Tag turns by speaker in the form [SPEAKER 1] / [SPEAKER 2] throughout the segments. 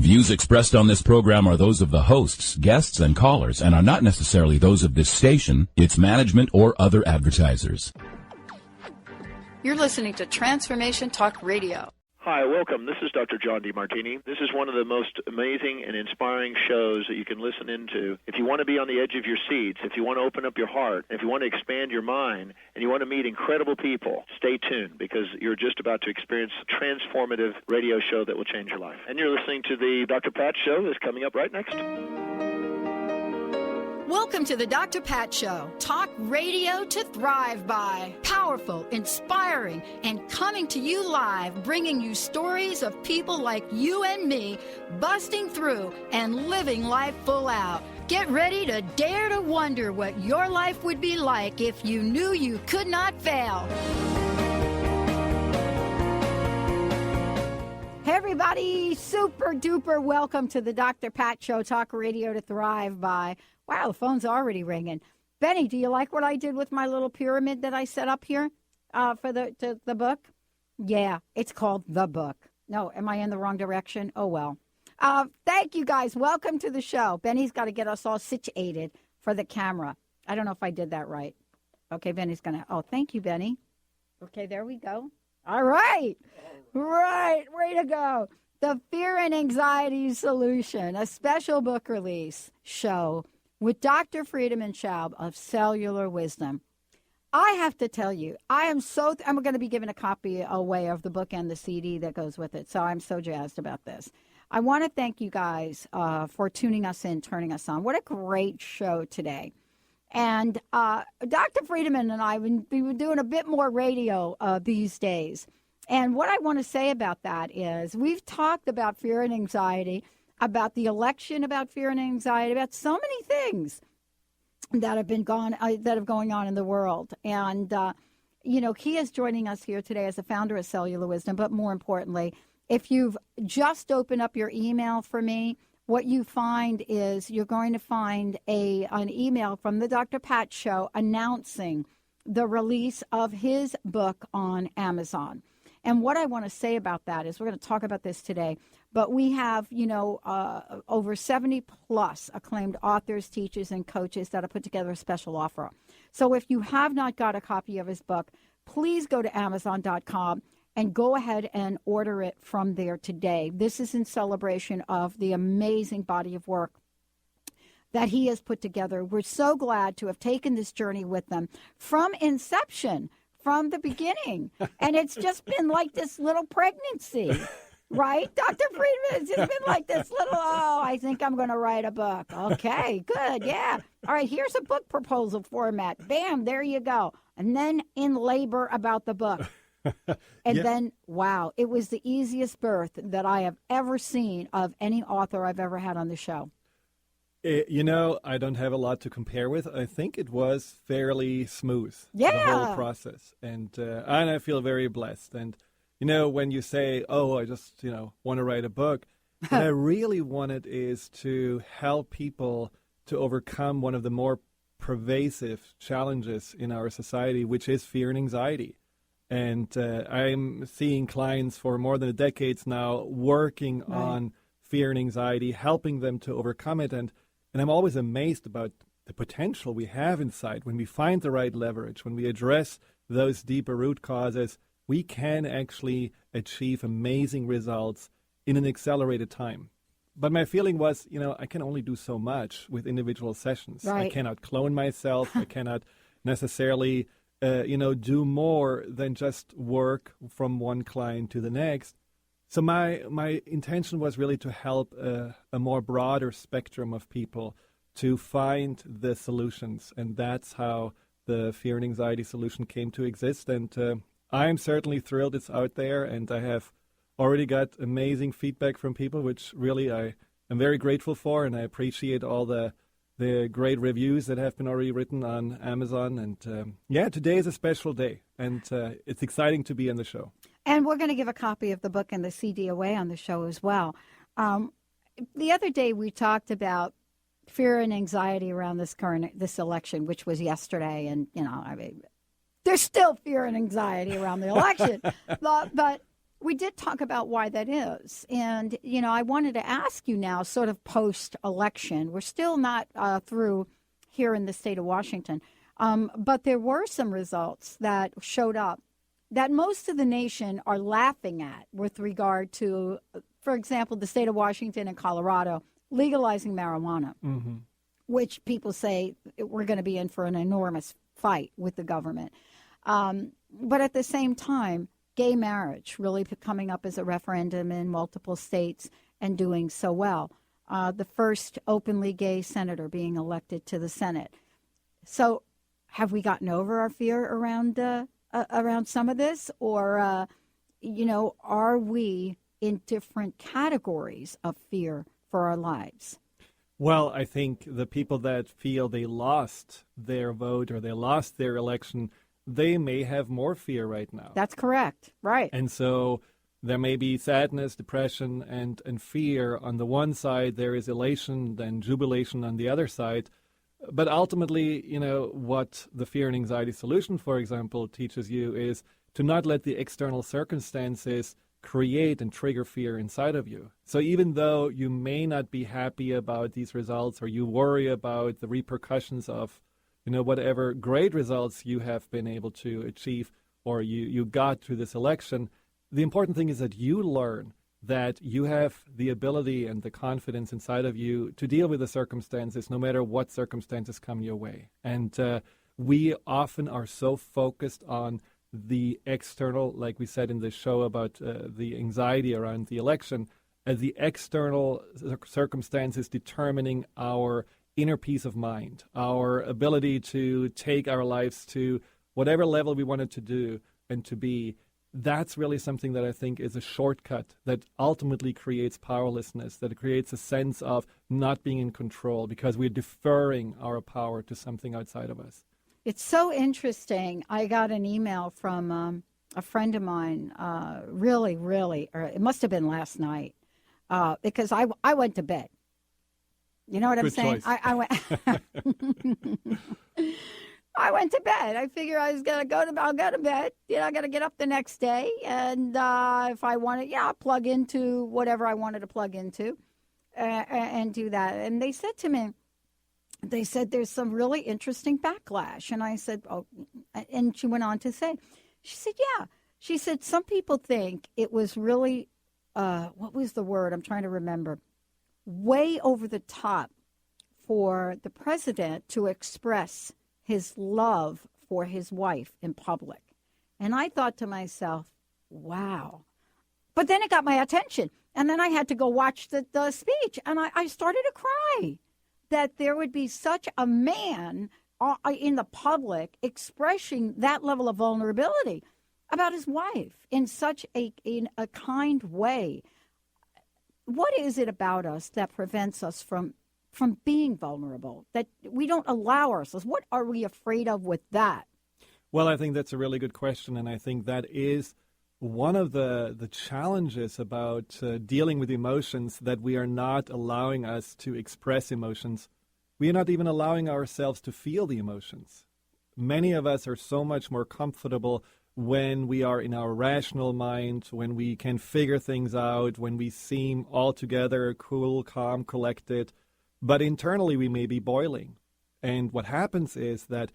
[SPEAKER 1] Views expressed on this program are those of the hosts, guests, and callers, and are not necessarily those of this station, its management, or other advertisers.
[SPEAKER 2] You're listening to Transformation Talk Radio.
[SPEAKER 3] Hi, welcome. This is Dr. John DeMartini. This is one of the most amazing and inspiring shows that you can listen into. If you want to be on the edge of your seats, if you want to open up your heart, if you want to expand your mind, and you want to meet incredible people, stay tuned because you're just about to experience a transformative radio show that will change your life. And you're listening to the Dr. Pat Show that's coming up right next.
[SPEAKER 2] Welcome to the Dr. Pat Show. Talk radio to thrive by. Powerful, inspiring, and coming to you live, bringing you stories of people like you and me, busting through and living life full out. Get ready to dare to wonder what your life would be like if you knew you could not fail. Hey everybody, super duper welcome to the Dr. Pat Show, Talk Radio to Thrive By. Wow, the phone's already ringing. Benny, do you like what I did with my little pyramid that I set up here for the book? Yeah, it's called The Book. No, am I in the wrong direction? Oh, well. Thank you, guys. Welcome to the show. Benny's got to get us all situated for the camera. I don't know if I did that right. Okay, Benny's going to. Oh, thank you, Benny. Okay, there we go. All right. Right. Way to go. The Fear and Anxiety Solution, a special book release show with Dr. Friedemann Schaub of Cellular Wisdom. I have to tell you, I'm going to be giving a copy away of the book and the CD that goes with it, so I'm so jazzed about this. I want to thank you guys for tuning us in, turning us on. What a great show today. And Dr. Friedemann and I, we've been doing a bit more radio these days. And what I want to say about that is we've talked about fear and anxiety, about the election, about fear and anxiety, about so many things that have been going on in the world. And, he is joining us here today as the founder of Cellular Wisdom. But more importantly, if you've just opened up your email for me, what you find is you're going to find an email from the Dr. Pat Show announcing the release of his book on Amazon. And what I want to say about that is we're going to talk about this today, but we have, over 70 plus acclaimed authors, teachers, and coaches that have put together a special offer. So if you have not got a copy of his book, please go to Amazon.com and go ahead and order it from there today. This is in celebration of the amazing body of work that he has put together. We're so glad to have taken this journey with them from inception, from the beginning. And it's just been like this little pregnancy, right? Dr. Friedemann, it's just been like this little, I think I'm going to write a book. Okay, good, yeah. All right, here's a book proposal format. Bam, there you go. And then in labor about the book. And then, wow, it was the easiest birth that I have ever seen of any author I've ever had on the show.
[SPEAKER 4] I don't have a lot to compare with. I think it was fairly smooth, the whole process. And I feel very blessed. And, when you say, I just, want to write a book, what I really wanted is to help people to overcome one of the more pervasive challenges in our society, which is fear and anxiety. And I'm seeing clients for more than a decade now working on fear and anxiety, helping them to overcome it. And I'm always amazed about the potential we have inside. When we find the right leverage, when we address those deeper root causes, we can actually achieve amazing results in an accelerated time. But my feeling was, I can only do so much with individual sessions. Right. I cannot clone myself. I cannot necessarily, do more than just work from one client to the next. So my intention was really to help a more broader spectrum of people to find the solutions. And that's how the fear and anxiety solution came to exist. And I'm certainly thrilled it's out there. And I have already got amazing feedback from people, which really I am very grateful for. And I appreciate all the great reviews that have been already written on Amazon. And today is a special day. And it's exciting to be on the show.
[SPEAKER 2] And we're going to give a copy of the book and the CD away on the show as well. The other day we talked about fear and anxiety around this election, which was yesterday. And, there's still fear and anxiety around the election. but We did talk about why that is. And, I wanted to ask you now, sort of post-election. We're still not through here in the state of Washington. But there were some results that showed up that most of the nation are laughing at with regard to, for example, the state of Washington and Colorado legalizing marijuana, which people say we're going to be in for an enormous fight with the government. But at the same time, gay marriage really coming up as a referendum in multiple states and doing so well. The first openly gay senator being elected to the Senate. So have we gotten over our fear around some of this? Or, are we in different categories of fear for our lives?
[SPEAKER 4] Well, I think the people that feel they lost their vote or they lost their election, they may have more fear right now.
[SPEAKER 2] That's correct. Right.
[SPEAKER 4] And so there may be sadness, depression, and fear on the one side. There is elation, then jubilation on the other side. But ultimately, what the fear and anxiety solution, for example, teaches you is to not let the external circumstances create and trigger fear inside of you. So even though you may not be happy about these results or you worry about the repercussions of whatever great results you have been able to achieve or you got through this election, the important thing is that you learn that you have the ability and the confidence inside of you to deal with the circumstances, no matter what circumstances come your way. And we often are so focused on the external, like we said in the show about the anxiety around the election, the external circumstances determining our inner peace of mind, our ability to take our lives to whatever level we wanted to do and to be. That's really something that I think is a shortcut that ultimately creates powerlessness, that creates a sense of not being in control because we're deferring our power to something outside of us.
[SPEAKER 2] It's so interesting. I got an email from a friend of mine, really, or it must have been last night, because I went to bed. You know what I'm saying? I went. I went to bed. I figure I was gonna I'll go to bed. I got to get up the next day, and if I wanted, I'll plug into whatever I wanted to plug into, and do that. And they said to me, there's some really interesting backlash. And I said, oh, and she went on to say, she said, yeah. She said some people think it was really, what was the word? I'm trying to remember. Way over the top for the president to express his love for his wife in public. And I thought to myself, wow. But then it got my attention. And then I had to go watch the speech. And I started to cry that there would be such a man in the public expressing that level of vulnerability about his wife in such in a kind way. What is it about us that prevents us from being vulnerable, that we don't allow ourselves? What are we afraid of with that?
[SPEAKER 4] Well, I think that's a really good question, and I think that is one of the challenges about dealing with emotions, that we are not allowing us to express emotions. We are not even allowing ourselves to feel the emotions. Many of us are so much more comfortable when we are in our rational mind, when we can figure things out, when we seem altogether cool, calm, collected. But internally, we may be boiling. And what happens is that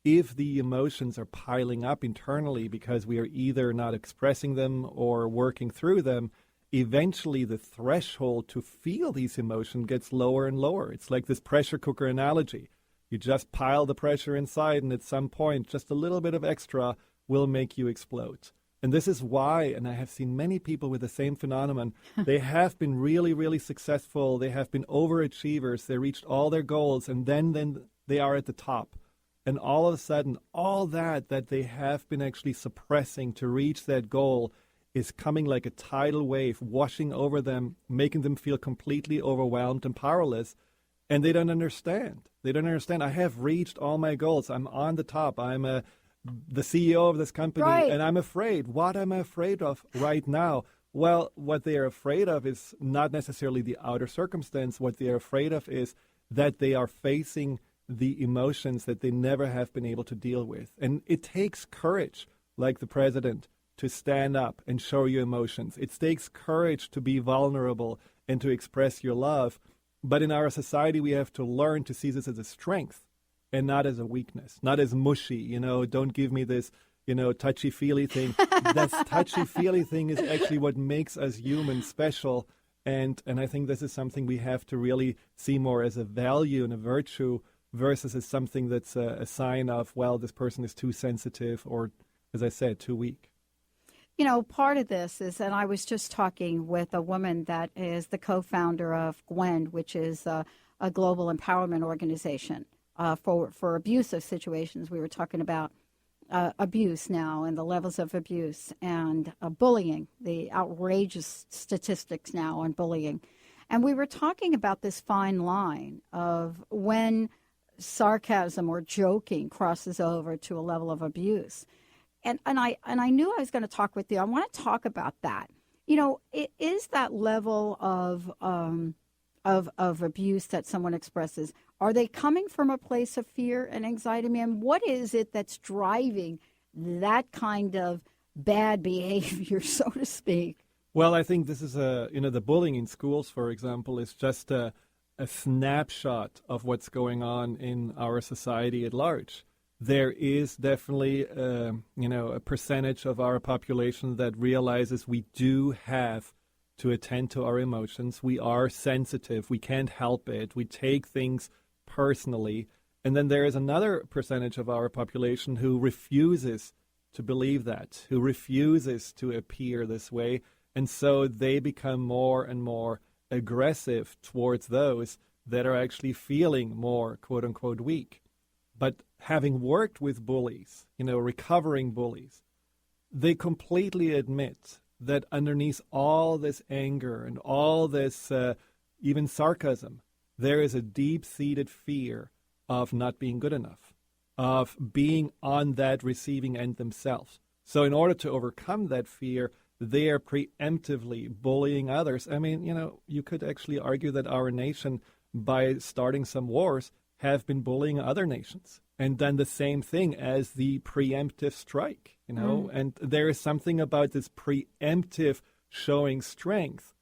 [SPEAKER 4] if the emotions are piling up internally because we are either not expressing them or working through them, eventually the threshold to feel these emotions gets lower and lower. It's like this pressure cooker analogy. You just pile the pressure inside, and at some point, just a little bit of extra will make you explode. And this is why, and I have seen many people with the same phenomenon, they have been really, really successful. They have been overachievers. They reached all their goals, and then they are at the top. And all of a sudden, all that they have been actually suppressing to reach that goal is coming like a tidal wave, washing over them, making them feel completely overwhelmed and powerless. And they don't understand. They don't understand. I have reached all my goals. I'm on the top. I'm the CEO of this company, right. And I'm afraid. What am I afraid of right now? Well, what they are afraid of is not necessarily the outer circumstance. What they are afraid of is that they are facing the emotions that they never have been able to deal with. And it takes courage, like the president, to stand up and show your emotions. It takes courage to be vulnerable and to express your love. But in our society, we have to learn to see this as a strength and not as a weakness, not as mushy, don't give me this, touchy-feely thing. That touchy-feely thing is actually what makes us humans special. And I think this is something we have to really see more as a value and a virtue versus as something that's a sign of, well, this person is too sensitive or, as I said, too weak.
[SPEAKER 2] Part of this is, and I was just talking with a woman that is the co-founder of GWEN, which is a global empowerment organization for abusive situations. We were talking about abuse now and the levels of abuse and bullying, the outrageous statistics now on bullying. And we were talking about this fine line of when sarcasm or joking crosses over to a level of abuse. And I knew I was going to talk with you. I want to talk about that. It is that level of abuse that someone expresses. Are they coming from a place of fear and anxiety, ma'am? What is it that's driving that kind of bad behavior, so to speak?
[SPEAKER 4] Well, I think this is the bullying in schools, for example, is just a snapshot of what's going on in our society at large. There is definitely, a percentage of our population that realizes we do have to attend to our emotions. We are sensitive. We can't help it. We take things personally. And then there is another percentage of our population who refuses to believe that, who refuses to appear this way. And so they become more and more aggressive towards those that are actually feeling more, quote unquote, weak. But having worked with bullies, recovering bullies, they completely admit that underneath all this anger and all this even sarcasm, there is a deep-seated fear of not being good enough, of being on that receiving end themselves. So in order to overcome that fear, they are preemptively bullying others. I mean, you could actually argue that our nation, by starting some wars, have been bullying other nations and done the same thing as the preemptive strike, and there is something about this preemptive showing strength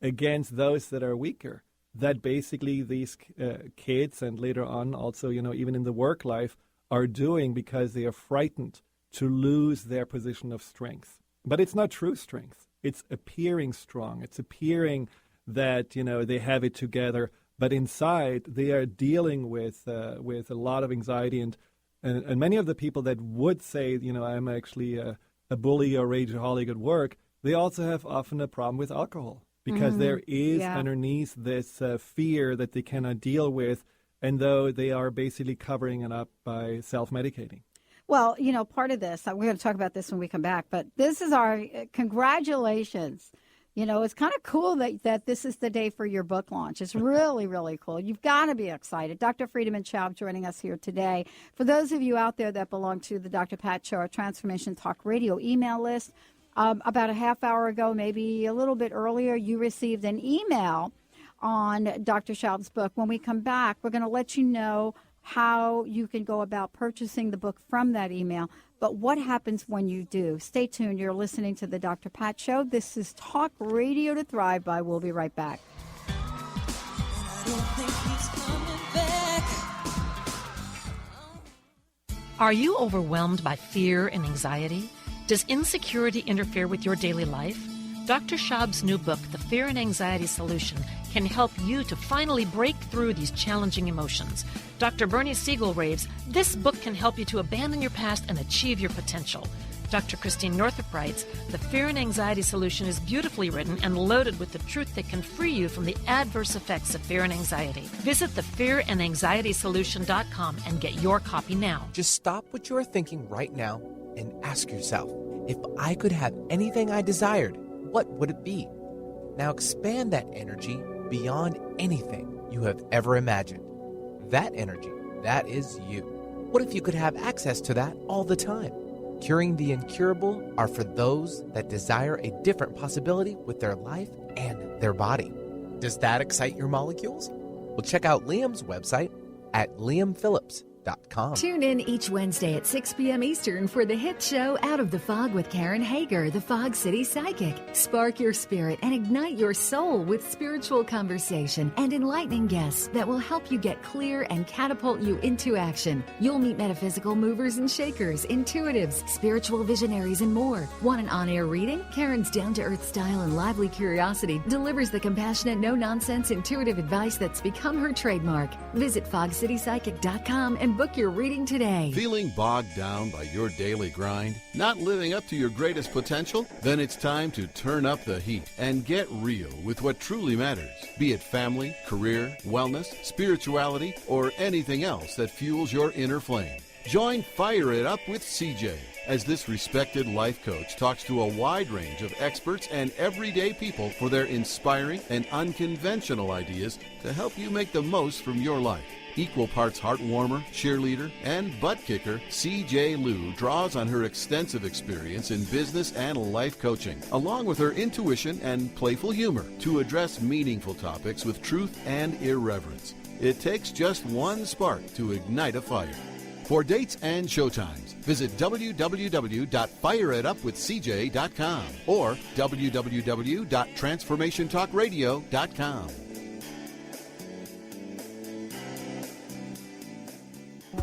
[SPEAKER 4] against those that are weaker that basically these kids and later on also, even in the work life are doing because they are frightened to lose their position of strength. But it's not true strength. It's appearing strong. It's appearing that, they have it together. But inside, they are dealing with a lot of anxiety. And many of the people that would say, I'm actually a bully or rageaholic at work, they also have often a problem with alcohol because there is underneath this fear that they cannot deal with, and though they are basically covering it up by self-medicating.
[SPEAKER 2] Well, part of this, we're going to talk about this when we come back, but this is our congratulations. It's kind of cool that this is the day for your book launch. It's really, really cool. You've got to be excited. Dr. Friedemann Schaub joining us here today. For those of you out there that belong to the Dr. Pat Show, our Transformation Talk Radio email list, about a half hour ago, maybe a little bit earlier, you received an email on Dr. Schaub's book. When we come back, we're going to let you know how you can go about purchasing the book from that email. But what happens when you do? Stay tuned. You're listening to the Dr. Pat Show. This is Talk Radio to Thrive By. We'll be right back.
[SPEAKER 5] Are you overwhelmed by fear and anxiety? Does insecurity interfere with your daily life? Dr. Schaub's new book, The Fear and Anxiety Solution, can help you to finally break through these challenging emotions. Dr. Bernie Siegel raves, this book can help you to abandon your past and achieve your potential. Dr. Christine Northrup writes, The Fear and Anxiety Solution is beautifully written and loaded with the truth that can free you from the adverse effects of fear and anxiety. Visit thefearandanxietysolution.com and get your copy now.
[SPEAKER 6] Just stop what you are thinking right now and ask yourself, if I could have anything I desired, what would it be? Now expand that energy beyond anything you have ever imagined. That energy, that is you. What if you could have access to that all the time? Curing the incurable are for those that desire a different possibility with their life and their body. Does that excite your molecules? Well, check out Liam's website at liamphillips.com.
[SPEAKER 7] Tune in each Wednesday at 6 p.m. Eastern for the hit show Out of the Fog with Karen Hager, the Fog City Psychic. Spark your spirit and ignite your soul with spiritual conversation and enlightening guests that will help you get clear and catapult you into action. You'll meet metaphysical movers and shakers, intuitives, spiritual visionaries, and more. Want an on-air reading? Karen's down-to-earth style and lively curiosity delivers the compassionate, no-nonsense, intuitive advice that's become her trademark. Visit fogcitypsychic.com and book your reading today.
[SPEAKER 8] Feeling bogged down by your daily grind? Not living up to your greatest potential? Then it's time to turn up the heat and get real with what truly matters. Be it family, career, wellness, spirituality, or anything else that fuels your inner flame. Join Fire It Up with CJ as this respected life coach talks to a wide range of experts and everyday people for their inspiring and unconventional ideas to help you make the most from your life. Equal parts heart-warmer, cheerleader, and butt-kicker, C.J. Liu draws on her extensive experience in business and life coaching, along with her intuition and playful humor, to address meaningful topics with truth and irreverence. It takes just one spark to ignite a fire. For dates and showtimes, visit www.fireitupwithcj.com or www.transformationtalkradio.com.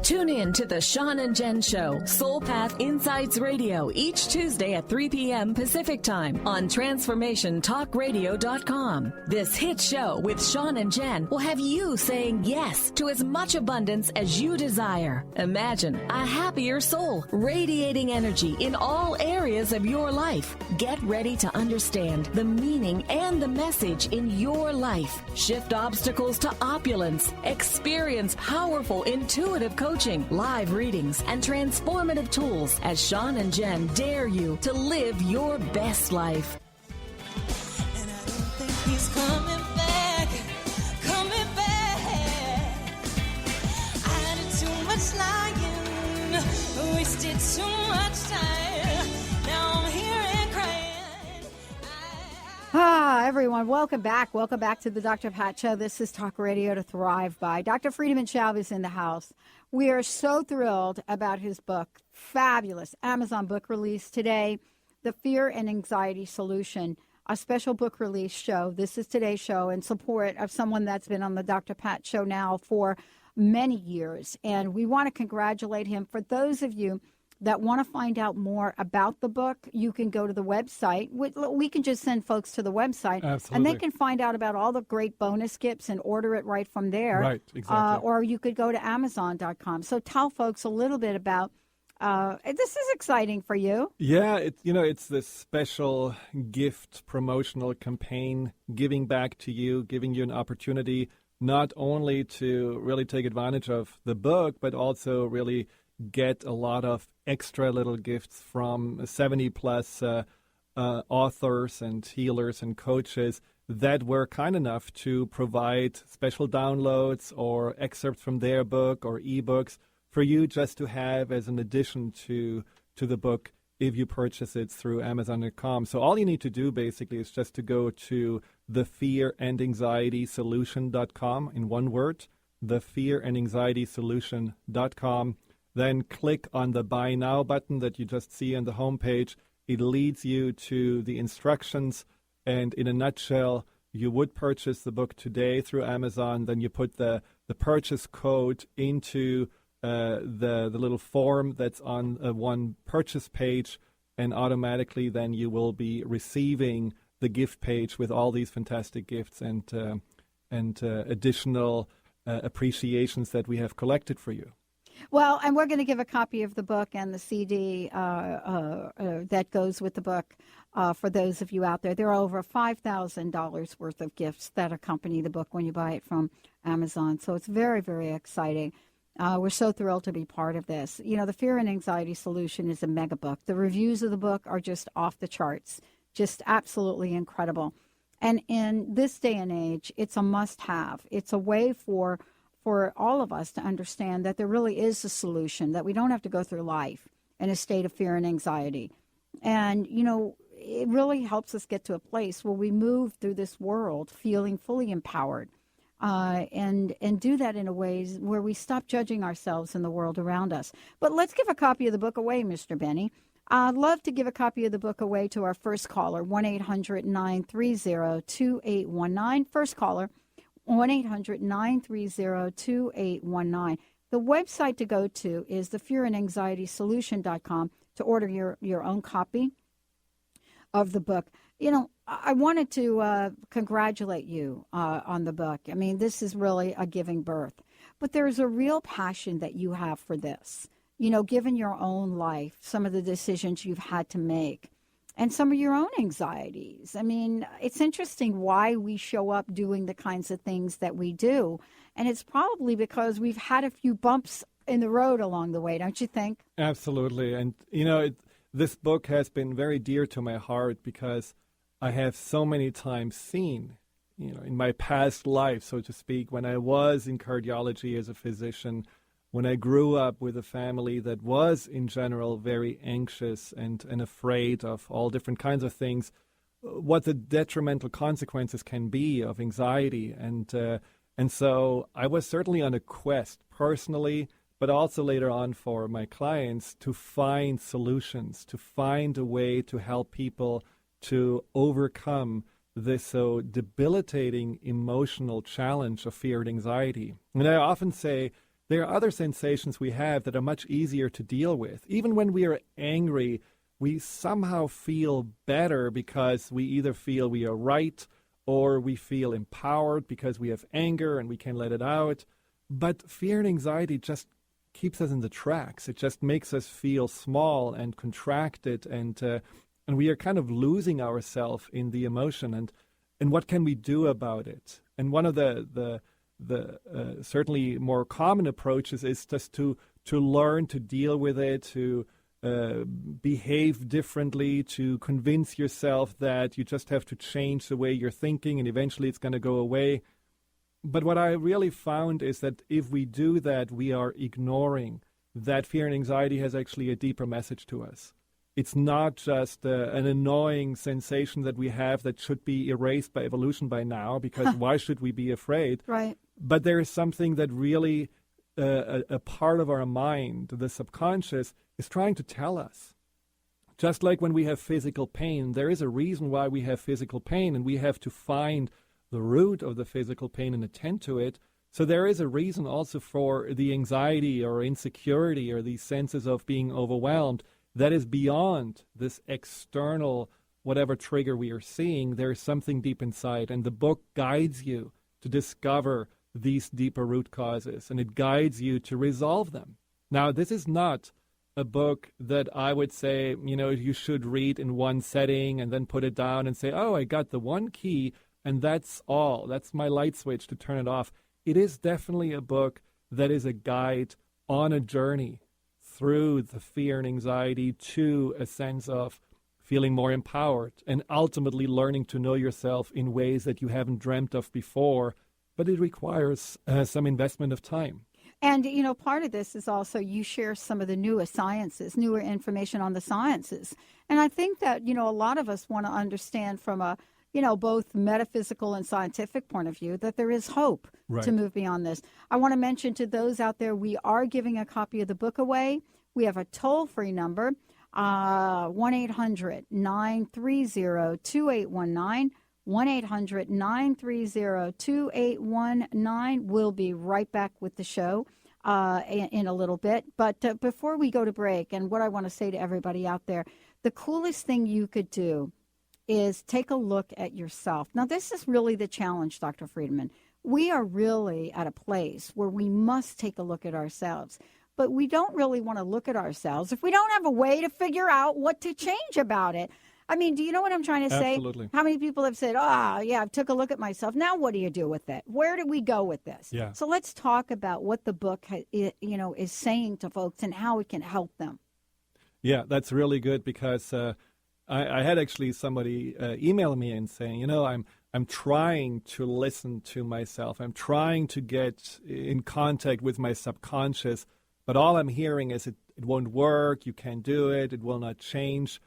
[SPEAKER 7] Tune in to the Sean and Jen Show, Soul Path Insights Radio, each Tuesday at 3 p.m. Pacific Time on TransformationTalkRadio.com. This hit show with Sean and Jen will have you saying yes to as much abundance as you desire. Imagine a happier soul, radiating energy in all areas of your life. Get ready to understand the meaning and the message in your life. Shift obstacles to opulence. Experience powerful, intuitive coaching, live readings, and transformative tools as Sean and Jen dare you to live your best life.
[SPEAKER 9] And I don't think he's coming back, coming back. I did too much lying, wasted too much time. Now I'm here and crying.
[SPEAKER 2] Everyone, welcome back. Welcome back to the Dr. Pat Show. This is Talk Radio to Thrive By. Dr. Friedemann Schaub is in the house. We are so thrilled about his book, fabulous Amazon book release today, The Fear and Anxiety Solution, a special book release show. This is today's show in support of someone that's been on the Dr. Pat Show now for many years. And we want to congratulate him. For those of you that want to find out more about the book, you can go to the website. We can just send folks to the website.
[SPEAKER 4] Absolutely.
[SPEAKER 2] And they can find out about all the great bonus gifts and order it right from there.
[SPEAKER 4] Right, exactly.
[SPEAKER 2] Or you could go to Amazon.com. So tell folks a little bit about, this is exciting for you.
[SPEAKER 4] Yeah, it's this special gift promotional campaign, giving back to you, giving you an opportunity not only to really take advantage of the book, but also really get a lot of extra little gifts from 70 plus authors and healers and coaches that were kind enough to provide special downloads or excerpts from their book or ebooks for you just to have as an addition to the book if you purchase it through Amazon.com. So all you need to do basically is just to go to thefearandanxietysolution.com in one word, thefearandanxietysolution.com. Then click on the Buy Now button that you just see on the homepage. It leads you to the instructions, and in a nutshell, you would purchase the book today through Amazon. Then you put the purchase code into the little form that's on one purchase page, and automatically then you will be receiving the gift page with all these fantastic gifts and additional appreciations that we have collected for you.
[SPEAKER 2] Well, and we're going to give a copy of the book and the CD that goes with the book for those of you out there. There are over $5,000 worth of gifts that accompany the book when you buy it from Amazon. So it's very, very exciting. We're so thrilled to be part of this. You know, The Fear and Anxiety Solution is a mega book. The reviews of the book are just off the charts, just absolutely incredible. And in this day and age, it's a must-have. It's a way for all of us to understand that there really is a solution, that we don't have to go through life in a state of fear and anxiety. And, you know, it really helps us get to a place where we move through this world feeling fully empowered, and do that in a way where we stop judging ourselves and the world around us. But let's give a copy of the book away, Mr. Benny. I'd love to give a copy of the book away to our first caller, 1-800-930-2819. First caller, 1-800-930-2819. The website to go to is thefearandanxietysolution.com to order your own copy of the book. You know, I wanted to congratulate you on the book. I mean, this is really a giving birth. But there's a real passion that you have for this. You know, given your own life, some of the decisions you've had to make, and some of your own anxieties. I mean, it's interesting why we show up doing the kinds of things that we do. And it's probably because we've had a few bumps in the road along the way, don't you think?
[SPEAKER 4] Absolutely. And, you know, this book has been very dear to my heart because I have so many times seen, you know, in my past life, so to speak, when I was in cardiology as a physician, when I grew up with a family that was, in general, very anxious and afraid of all different kinds of things, what the detrimental consequences can be of anxiety. And so I was certainly on a quest personally, but also later on for my clients to find solutions, to find a way to help people to overcome this so debilitating emotional challenge of fear and anxiety. And I often say, there are other sensations we have that are much easier to deal with. Even when we are angry, we somehow feel better because we either feel we are right or we feel empowered because we have anger and we can let it out. But fear and anxiety just keeps us in the tracks. It just makes us feel small and contracted, and we are kind of losing ourselves in the emotion. And what can we do about it? And one of the certainly more common approaches is just to learn to deal with it, to behave differently, to convince yourself that you just have to change the way you're thinking and eventually it's going to go away. But what I really found is that if we do that, we are ignoring that fear and anxiety has actually a deeper message to us. It's not just an annoying sensation that we have that should be erased by evolution by now, because why should we be afraid?
[SPEAKER 2] Right.
[SPEAKER 4] But there is something that really a part of our mind, the subconscious, is trying to tell us. Just like when we have physical pain, there is a reason why we have physical pain, and we have to find the root of the physical pain and attend to it. So there is a reason also for the anxiety or insecurity or these senses of being overwhelmed that is beyond this external, whatever trigger we are seeing. There is something deep inside, and the book guides you to discover these deeper root causes, and it guides you to resolve them. Now, this is not a book that I would say, you know, you should read in one setting and then put it down and say, oh, I got the one key and that's all. That's my light switch to turn it off. It is definitely a book that is a guide on a journey through the fear and anxiety to a sense of feeling more empowered and ultimately learning to know yourself in ways that you haven't dreamt of before. But it requires some investment of time.
[SPEAKER 2] And, you know, part of this is also you share some of the newest sciences, newer information on the sciences. And I think that, you know, a lot of us want to understand from a, you know, both metaphysical and scientific point of view that there is hope to move beyond this. I want to mention to those out there, we are giving a copy of the book away. We have a toll-free number, 1-800-930-2819. 1-800-930-2819. We'll be right back with the show in a little bit. But before we go to break, and what I want to say to everybody out there, the coolest thing you could do is take a look at yourself. Now, this is really the challenge, Dr. Friedemann. We are really at a place where we must take a look at ourselves. But we don't really want to look at ourselves if we don't have a way to figure out what to change about it. I mean, do you know what I'm trying to say?
[SPEAKER 4] Absolutely.
[SPEAKER 2] How many people have said, yeah, I took a look at myself. Now what do you do with it? Where do we go with this?
[SPEAKER 4] Yeah.
[SPEAKER 2] So let's talk about what the book is saying to folks and how it can help them.
[SPEAKER 4] Yeah, that's really good because I had actually somebody email me and saying, you know, I'm trying to listen to myself. I'm trying to get in contact with my subconscious, but all I'm hearing is it won't work, you can't do it, it will not change.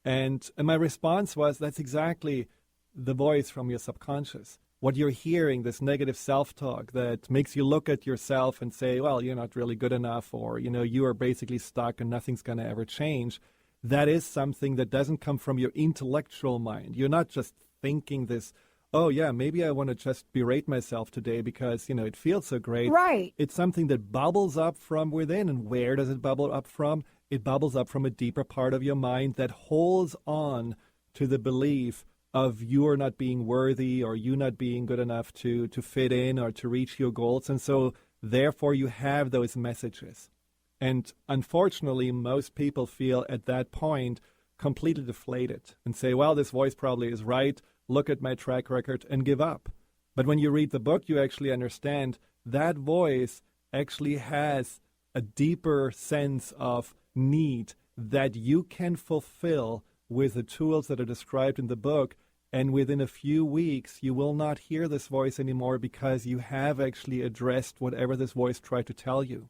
[SPEAKER 4] And my response was, that's exactly the voice from your subconscious. what you're hearing, this negative self-talk that makes you look at yourself and say, well, you're not really good enough, or, you are basically stuck and nothing's going to ever change, that is something that doesn't come from your intellectual mind. You're not just thinking this, oh, yeah, maybe I want to just berate myself today because, it feels so great.
[SPEAKER 2] Right.
[SPEAKER 4] It's something that bubbles up from within. And where does it bubble up from? It bubbles up from a deeper part of your mind that holds on to the belief of you are not being worthy or you not being good enough to fit in or to reach your goals. And so, therefore, you have those messages. And unfortunately, most people feel at that point completely deflated and say, well, this voice probably is right. Look at my track record and give up. But when you read the book, you actually understand that voice actually has a deeper sense of need that you can fulfill with the tools that are described in the book. And within a few weeks, you will not hear this voice anymore because you have actually addressed whatever this voice tried to tell you.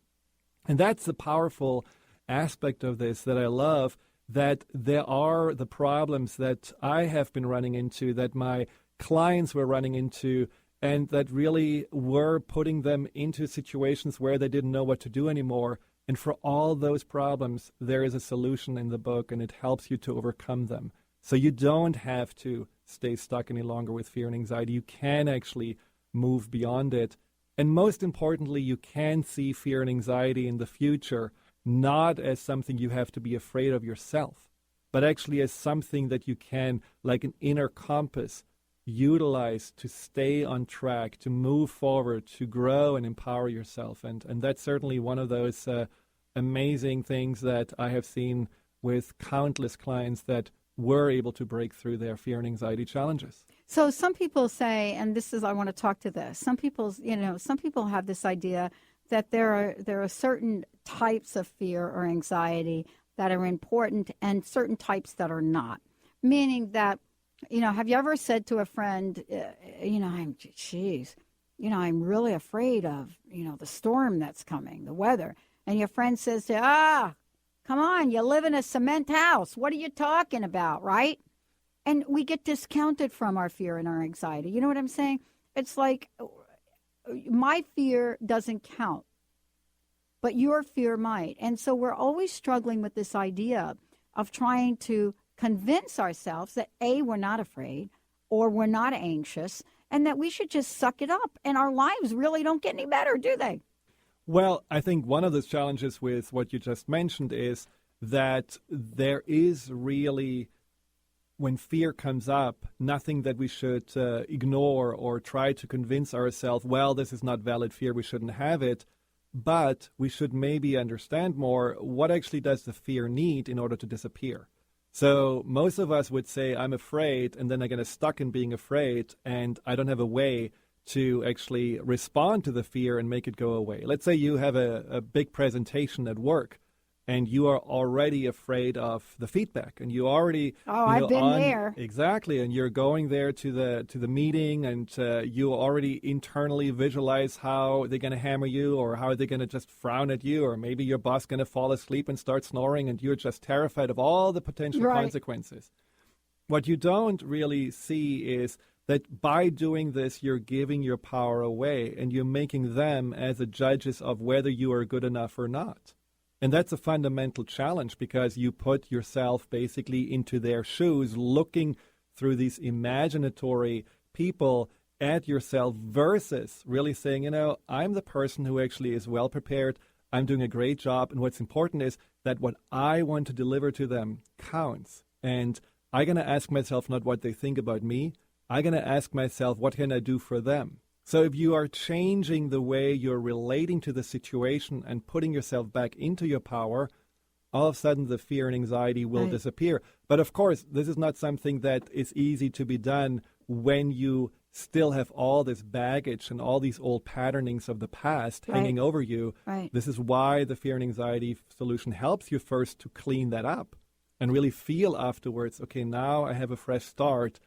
[SPEAKER 4] And that's the powerful aspect of this that I love, that there are the problems that I have been running into, that my clients were running into, and that really were putting them into situations where they didn't know what to do anymore. And for all those problems, there is a solution in the book, and it helps you to overcome them. So you don't have to stay stuck any longer with fear and anxiety. You can actually move beyond it. And most importantly, you can see fear and anxiety in the future not as something you have to be afraid of yourself, but actually as something that you can, like an inner compass, utilize to stay on track, to move forward, to grow and empower yourself. And that's certainly one of those amazing things that I have seen with countless clients that were able to break through their fear and anxiety challenges.
[SPEAKER 2] So some people say, and this is, I want to talk to this, some people have this idea that there are certain types of fear or anxiety that are important and certain types that are not. Meaning that, have you ever said to a friend, I'm really afraid of, the storm that's coming, the weather. And your friend says to you, come on, you live in a cement house. What are you talking about, right? And we get discounted from our fear and our anxiety. You know what I'm saying? It's like my fear doesn't count, but your fear might. And so we're always struggling with this idea of trying to convince ourselves that, A, we're not afraid, or we're not anxious, and that we should just suck it up. And our lives really don't get any better, do they?
[SPEAKER 4] Well, I think one of the challenges with what you just mentioned is that there is really, when fear comes up, nothing that we should ignore or try to convince ourselves, well, this is not valid fear, we shouldn't have it. But we should maybe understand more, what actually does the fear need in order to disappear? So most of us would say, I'm afraid, and then I get stuck in being afraid, and I don't have a way to actually respond to the fear and make it go away. Let's say you have a big presentation at work, and you are already afraid of the feedback, and you already
[SPEAKER 2] I've been there.
[SPEAKER 4] Exactly, and you're going there to the meeting, and you already internally visualize how they're going to hammer you, or how they're going to just frown at you, or maybe your boss going to fall asleep and start snoring, and you're just terrified of all the potential consequences. What you don't really see is that by doing this, you're giving your power away, and you're making them as the judges of whether you are good enough or not. And that's a fundamental challenge, because you put yourself basically into their shoes, looking through these imaginatory people at yourself, versus really saying, I'm the person who actually is well prepared. I'm doing a great job. And what's important is that what I want to deliver to them counts. And I'm going to ask myself not what they think about me. I'm going to ask myself, what can I do for them? So if you are changing the way you're relating to the situation and putting yourself back into your power, all of a sudden the fear and anxiety will disappear. But of course, this is not something that is easy to be done when you still have all this baggage and all these old patternings of the past hanging over you.
[SPEAKER 2] Right.
[SPEAKER 4] This is why the fear and anxiety solution helps you first to clean that up and really feel afterwards, okay, now I have a fresh start,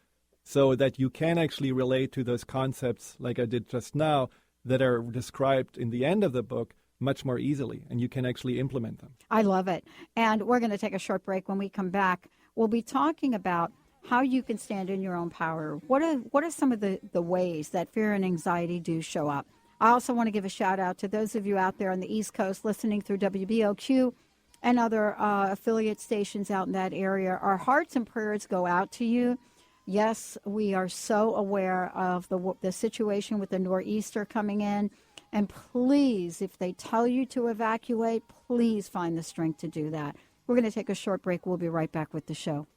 [SPEAKER 4] so that you can actually relate to those concepts like I did just now that are described in the end of the book much more easily, and you can actually implement them.
[SPEAKER 2] I love it. And we're going to take a short break. When we come back, we'll be talking about how you can stand in your own power. What are some of the ways that fear and anxiety do show up? I also want to give a shout out to those of you out there on the East Coast listening through WBOQ and other affiliate stations out in that area. Our hearts and prayers go out to you. Yes, we are so aware of the situation with the nor'easter coming in. And please, if they tell you to evacuate, please find the strength to do that. We're going to take a short break. We'll be right back with the show.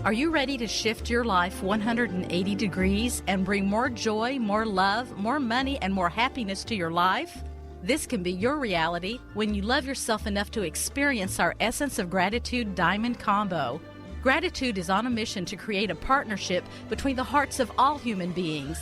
[SPEAKER 10] Are you ready to shift your life 180 degrees and bring more joy, more love, more money, and more happiness to your life? This can be your reality when you love yourself enough to experience our Essence of Gratitude Diamond Combo. Gratitude is on a mission to create a partnership between the hearts of all human beings.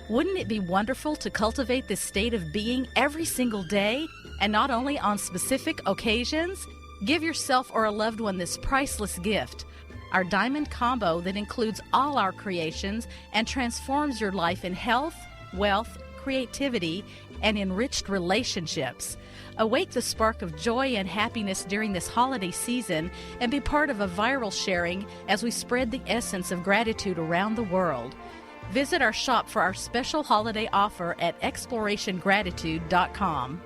[SPEAKER 10] Wouldn't it be wonderful to cultivate this state of being every single day and not only on specific occasions? Give yourself or a loved one this priceless gift. Our Diamond Combo that includes all our creations and transforms your life in health, wealth, creativity, and enriched relationships. Awake the spark of joy and happiness during this holiday season and be part of a viral sharing as we spread the essence of gratitude around the world. Visit our shop for our special holiday offer at explorationgratitude.com.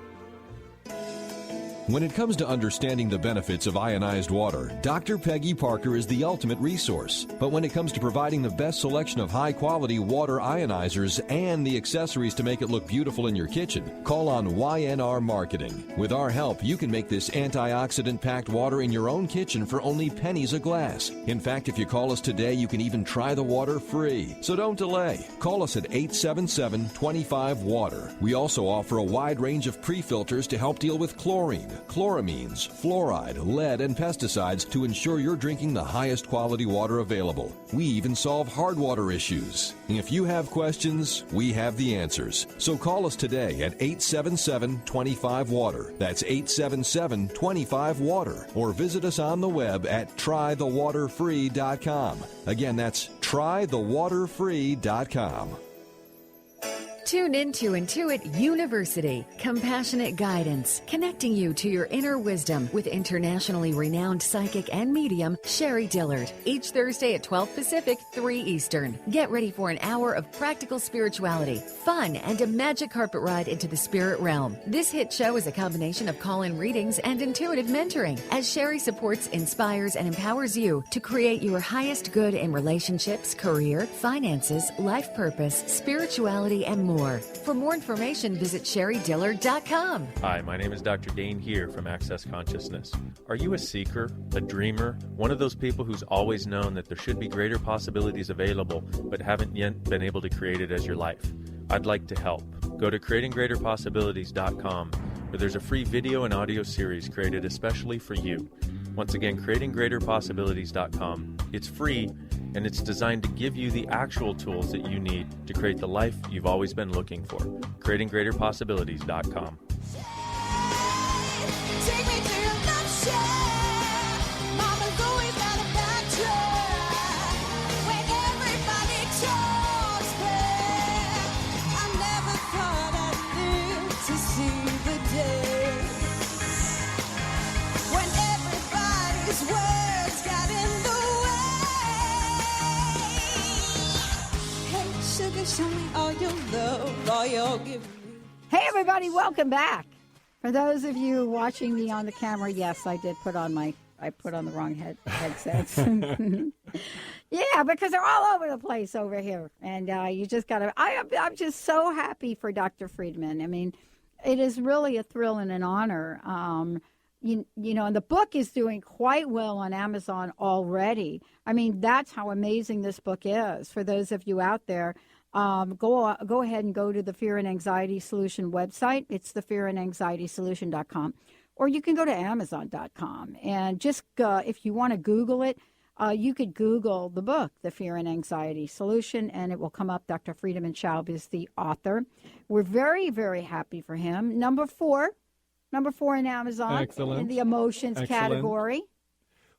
[SPEAKER 11] When it comes to understanding the benefits of ionized water, Dr. Peggy Parker is the ultimate resource. But when it comes to providing the best selection of high-quality water ionizers and the accessories to make it look beautiful in your kitchen, call on YNR Marketing. With our help, you can make this antioxidant-packed water in your own kitchen for only pennies a glass. In fact, if you call us today, you can even try the water free. So don't delay. Call us at 877-25-WATER. We also offer a wide range of pre-filters to help deal with chlorine, chloramines, fluoride, lead, and pesticides to ensure you're drinking the highest quality water available. We even solve hard water issues. If you have questions, we have the answers. So call us today at 877-25-WATER. That's 877-25-WATER. Or visit us on the web at trythewaterfree.com. Again, that's trythewaterfree.com.
[SPEAKER 7] Tune into Intuit University, compassionate guidance, connecting you to your inner wisdom with internationally renowned psychic and medium Sherry Dillard. Each Thursday at 12 Pacific, 3 Eastern. Get ready for an hour of practical spirituality, fun, and a magic carpet ride into the spirit realm. This hit show is a combination of call-in readings and intuitive mentoring, as Sherry supports, inspires, and empowers you to create your highest good in relationships, career, finances, life purpose, spirituality, and more. For more information, visit SherryDillard.com.
[SPEAKER 12] Hi, my name is Dr. Dane here from Access Consciousness. Are you a seeker, a dreamer, one of those people who's always known that there should be greater possibilities available but haven't yet been able to create it as your life? I'd like to help. Go to CreatingGreaterPossibilities.com, where there's a free video and audio series created especially for you. Once again, CreatingGreaterPossibilities.com. It's free, and it's designed to give you the actual tools that you need to create the life you've always been looking for. CreatingGreaterPossibilities.com.
[SPEAKER 9] Take me to your love shack. Mama's always got a backtrack. When everybody talks back, I never thought I'd live to see the day when everybody's words got in the way. Hey, sugar, show me all your love, all your giving me.
[SPEAKER 2] Hey, everybody, welcome back. For those of you watching me on the camera, yes, I did put on the wrong headsets. Yeah, because they're all over the place over here. And you just got to, I'm just so happy for Dr. Friedemann. I mean, it is really a thrill and an honor. You know, and the book is doing quite well on Amazon already. I mean, that's how amazing this book is. For those of you out there, go ahead and go to the Fear and Anxiety Solution website. It's thefearandanxietysolution.com. Or you can go to Amazon.com. And just if you want to Google it, you could Google the book, The Fear and Anxiety Solution, and it will come up. Dr. Friedemann Schaub is the author. We're very, very happy for him. Number four in Amazon.
[SPEAKER 4] Excellent.
[SPEAKER 2] In the emotions category.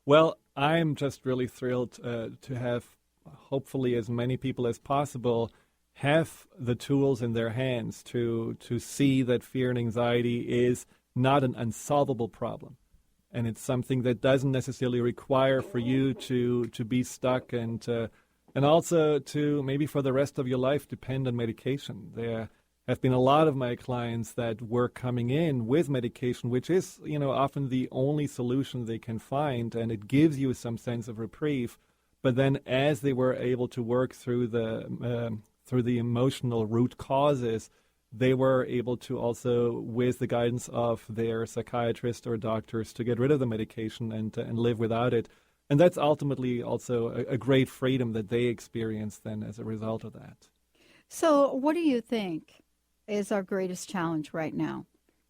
[SPEAKER 4] Well, I'm just really thrilled to have hopefully as many people as possible have the tools in their hands to see that fear and anxiety is not an unsolvable problem. And it's something that doesn't necessarily require for you to be stuck and also to maybe for the rest of your life depend on medication. There have been a lot of my clients that were coming in with medication, which is, often the only solution they can find, and it gives you some sense of reprieve. But then as they were able to work through the emotional root causes, they were able to also, with the guidance of their psychiatrist or doctors, to get rid of the medication and live without it. And that's ultimately also a great freedom that they experience then as a result of that.
[SPEAKER 2] So what do you think is our greatest challenge right now?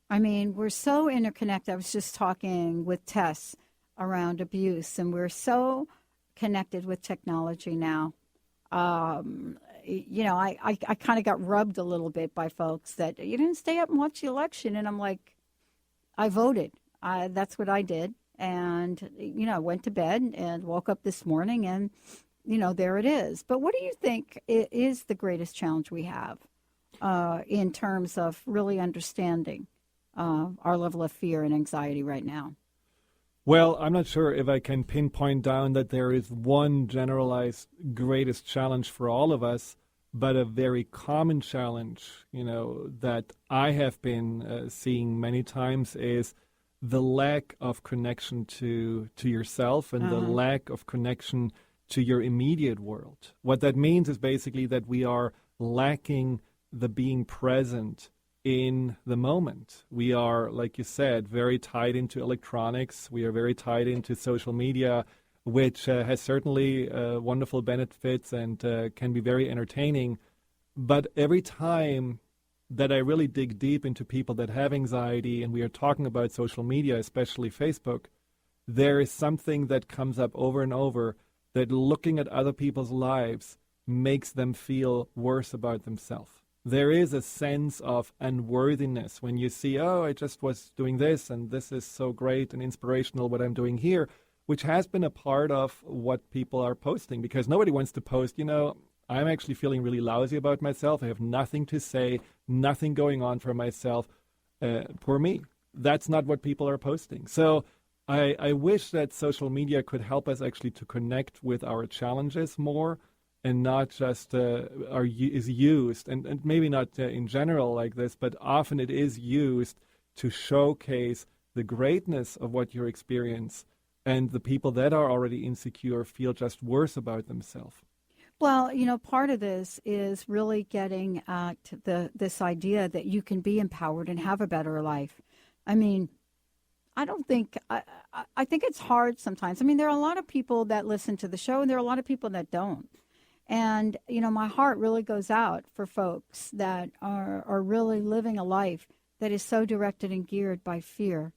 [SPEAKER 2] I mean, we're so interconnected. I was just talking with Tess around abuse, and we're so connected with technology now. I kind of got rubbed a little bit by folks that you didn't stay up and watch the election. And I'm like, I voted. That's what I did. And, I went to bed and woke up this morning and, there it is. But what do you think is the greatest challenge we have in terms of really understanding our level of fear and anxiety right now?
[SPEAKER 4] Well, I'm not sure if I can pinpoint down that there is one generalized greatest challenge for all of us, but a very common challenge, that I have been seeing many times is the lack of connection to yourself and the lack of connection to your immediate world. What that means is basically that we are lacking the being present in the moment. We are, like you said, very tied into electronics. We are very tied into social media, which has certainly wonderful benefits and can be very entertaining. But every time that I really dig deep into people that have anxiety, and we are talking about social media, especially Facebook, there is something that comes up over and over, that looking at other people's lives makes them feel worse about themselves. There is a sense of unworthiness when you see, I just was doing this, and this is so great and inspirational what I'm doing here, which has been a part of what people are posting, because nobody wants to post, I'm actually feeling really lousy about myself. I have nothing to say, nothing going on for myself. Poor me. That's not what people are posting. So I wish that social media could help us actually to connect with our challenges more, and not just is used, and maybe not in general like this, but often it is used to showcase the greatness of what you experience, and the people that are already insecure feel just worse about themselves.
[SPEAKER 2] Well, part of this is really getting at this idea that you can be empowered and have a better life. I mean, I think it's hard sometimes. I mean, there are a lot of people that listen to the show, and there are a lot of people that don't. And, my heart really goes out for folks that are really living a life that is so directed and geared by fear.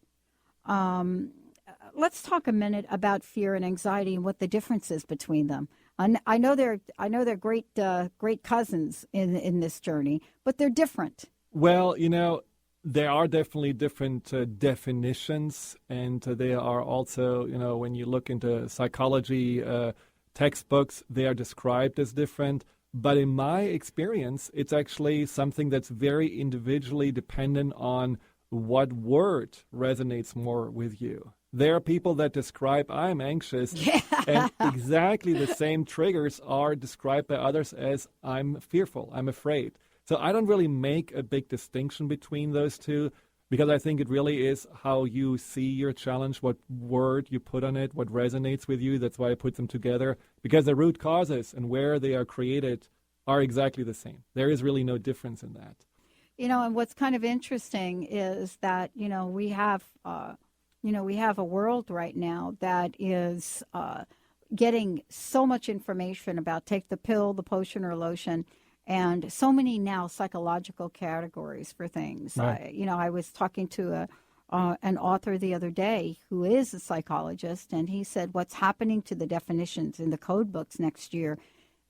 [SPEAKER 2] Let's talk a minute about fear and anxiety and what the difference is between them. I know they're great cousins in this journey, but they're different.
[SPEAKER 4] Well, there are definitely different definitions, and they are also, when you look into psychology textbooks, they are described as different. But in my experience, it's actually something that's very individually dependent on what word resonates more with you. There are people that describe, I'm anxious, and exactly the same triggers are described by others as I'm fearful, I'm afraid. So I don't really make a big distinction between those two, because I think it really is how you see your challenge, what word you put on it, what resonates with you. That's why I put them together, because the root causes and where they are created are exactly the same. There is really no difference in that.
[SPEAKER 2] And what's kind of interesting is that, we have a world right now that is getting so much information about take the pill, the potion, or lotion, and so many now psychological categories for things.
[SPEAKER 4] Right.
[SPEAKER 2] I was talking to an author the other day who is a psychologist, and he said what's happening to the definitions in the code books next year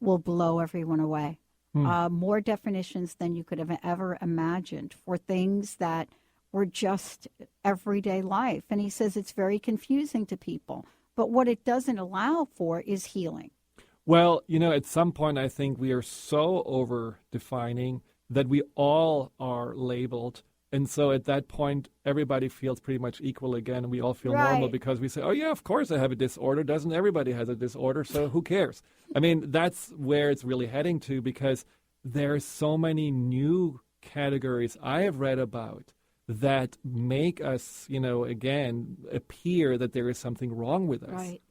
[SPEAKER 2] will blow everyone away. More definitions than you could have ever imagined for things that were just everyday life. And he says it's very confusing to people. But what it doesn't allow for is healing.
[SPEAKER 4] Well, at some point, I think we are so over-defining that we all are labeled And so at that point, everybody feels pretty much equal again. We all feel normal because we say, oh, yeah, of course I have a disorder. Doesn't everybody has a disorder? So who cares? I mean, that's where it's really heading to, because there are so many new categories I have read about that make us, again, appear that there is something wrong with us.
[SPEAKER 2] Right.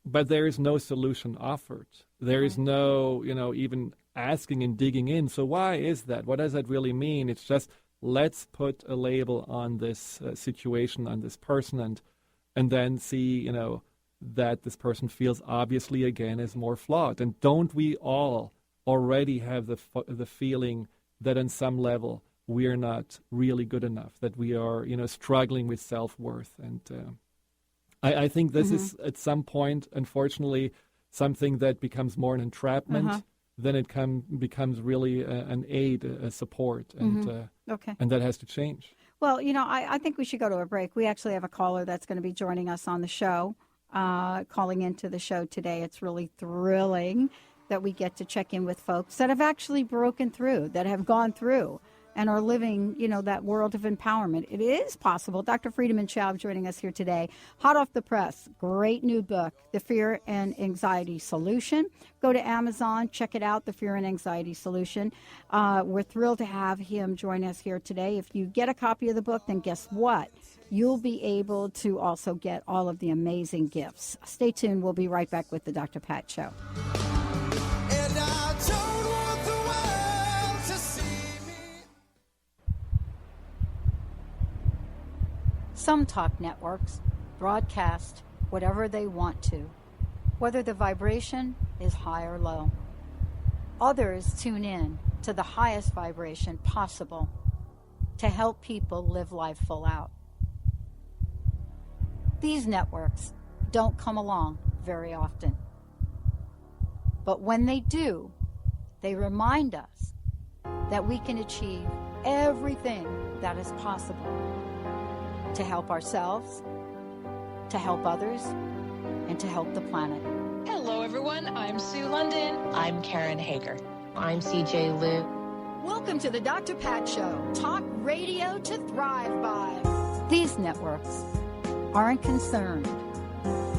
[SPEAKER 4] But there is no solution offered. There is no, even asking and digging in. So why is that? What does that really mean? It's just, let's put a label on this situation, on this person, and then see, that this person feels obviously, again, is more flawed. And don't we all already have the feeling that on some level we're not really good enough, that we are, struggling with self-worth? And I think this is, at some point, unfortunately, something that becomes more an entrapment than it becomes really an aid, a support. And and that has to change.
[SPEAKER 2] Well, I think we should go to a break. We actually have a caller that's going to be joining us on the show, calling into the show today. It's really thrilling that we get to check in with folks that have actually broken through, that have gone through and are living, that world of empowerment. It is possible. Dr. Friedemann Schaub joining us here today. Hot off the press, great new book, The Fear and Anxiety Solution. Go to Amazon, check it out, The Fear and Anxiety Solution. We're thrilled to have him join us here today. If you get a copy of the book, then guess what? You'll be able to also get all of the amazing gifts. Stay tuned. We'll be right back with the Dr. Pat Show.
[SPEAKER 9] And I don't want the world to see me.
[SPEAKER 2] Some talk networks broadcast whatever they want to, whether the vibration is high or low. Others tune in to the highest vibration possible to help people live life full out. These networks don't come along very often. But when they do, they remind us that we can achieve everything that is possible to help ourselves, to help others, and to help the planet.
[SPEAKER 13] Hello, everyone. I'm Sue London.
[SPEAKER 14] I'm Karen Hager. I'm CJ Liu.
[SPEAKER 2] Welcome to the Dr. Pat Show, talk radio to thrive by. These networks aren't concerned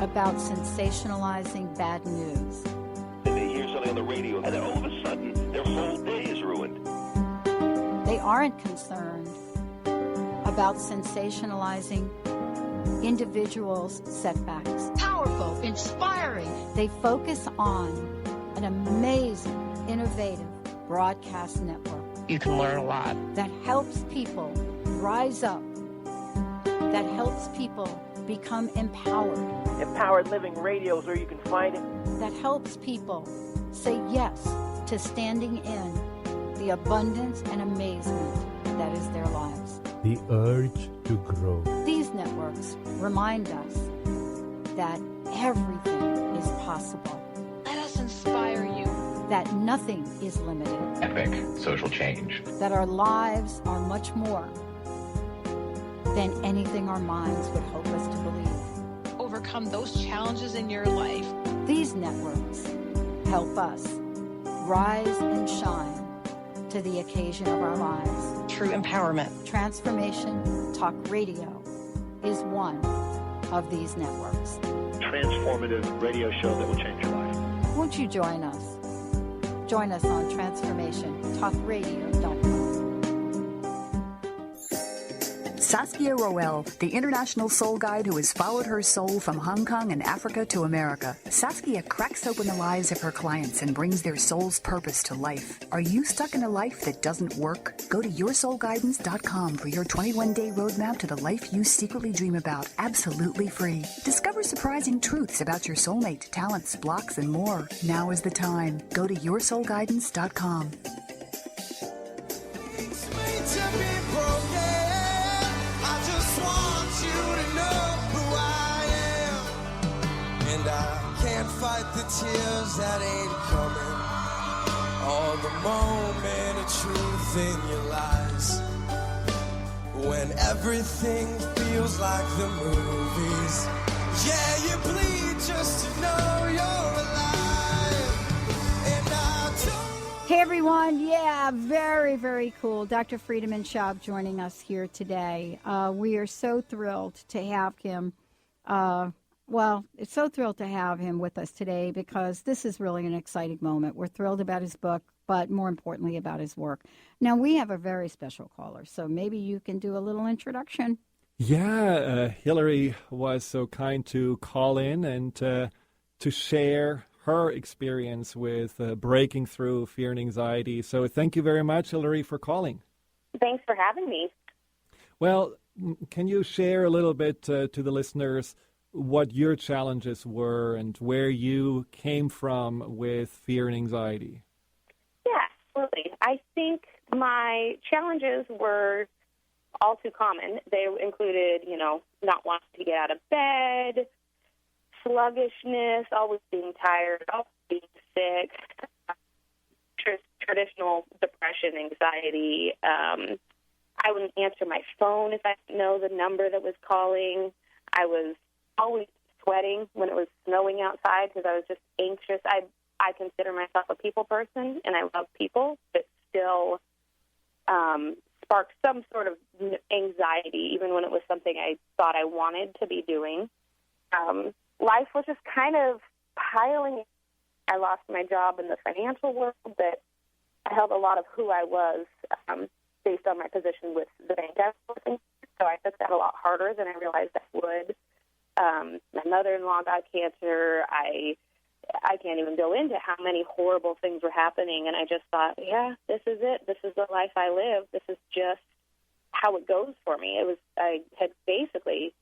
[SPEAKER 2] about sensationalizing bad news.
[SPEAKER 15] They hear something on the radio, and then all of a sudden, their whole day is ruined.
[SPEAKER 2] They aren't concerned about sensationalizing individuals' setbacks.
[SPEAKER 13] Powerful, inspiring.
[SPEAKER 2] They focus on an amazing, innovative broadcast network.
[SPEAKER 14] You can learn a lot.
[SPEAKER 2] That helps people rise up, that helps people become empowered.
[SPEAKER 16] Empowered Living Radio is where you can find it.
[SPEAKER 2] That helps people say yes to standing in the abundance and amazement that is their lives.
[SPEAKER 17] The urge to grow.
[SPEAKER 2] These networks remind us that everything is possible.
[SPEAKER 13] Let us inspire you.
[SPEAKER 2] That nothing is limited.
[SPEAKER 18] Epic social change.
[SPEAKER 2] That our lives are much more than anything our minds would hope us to believe.
[SPEAKER 13] Overcome those challenges in your life.
[SPEAKER 2] These networks help us rise and shine to the occasion of our lives.
[SPEAKER 14] True empowerment.
[SPEAKER 2] Transformation Talk Radio is one of these networks.
[SPEAKER 3] Transformative radio show that will change your life.
[SPEAKER 2] Won't you join us? Join us on TransformationTalkRadio.com.
[SPEAKER 19] Saskia Roel, the international soul guide who has followed her soul from Hong Kong and Africa to America. Saskia cracks open the lives of her clients and brings their soul's purpose to life. Are you stuck in a life that doesn't work? Go to yoursoulguidance.com for your 21-day roadmap to the life you secretly dream about, absolutely free. Discover surprising truths about your soulmate, talents, blocks, and more. Now is the time. Go to yoursoulguidance.com.
[SPEAKER 9] Fight the tears that ain't coming, or the moment of truth in your lies, when everything feels like the movies. Yeah, you bleed just to know you're alive, and I don't
[SPEAKER 2] Hey, everyone. Yeah, very, very cool. Dr. Friedemann Schaub joining us here today. We are so thrilled to have him. It's so thrilled to have him with us today because this is really an exciting moment. We're thrilled about his book, but more importantly about his work. Now, we have a very special caller, so maybe you can do a little introduction.
[SPEAKER 4] Yeah, Hillary was so kind to call in and to share her experience with breaking through fear and anxiety. So thank you very much, Hillary, for calling.
[SPEAKER 20] Thanks for having me.
[SPEAKER 4] Well, can you share a little bit to the listeners what your challenges were and where you came from with fear and anxiety?
[SPEAKER 20] Yeah, absolutely. I think my challenges were all too common. They included, not wanting to get out of bed, sluggishness, always being tired, always being sick, traditional depression, anxiety. I wouldn't answer my phone if I didn't know the number that was calling. I was always sweating when it was snowing outside because I was just anxious. I consider myself a people person, and I love people, but still sparked some sort of anxiety, even when it was something I thought I wanted to be doing. Life was just kind of piling. I lost my job in the financial world, but I held a lot of who I was based on my position with the bank I was working. So I took that a lot harder than I realized I would. My mother-in-law got cancer. I can't even go into how many horrible things were happening, and I just thought, yeah, this is it. This is the life I live. This is just how it goes for me. I had basically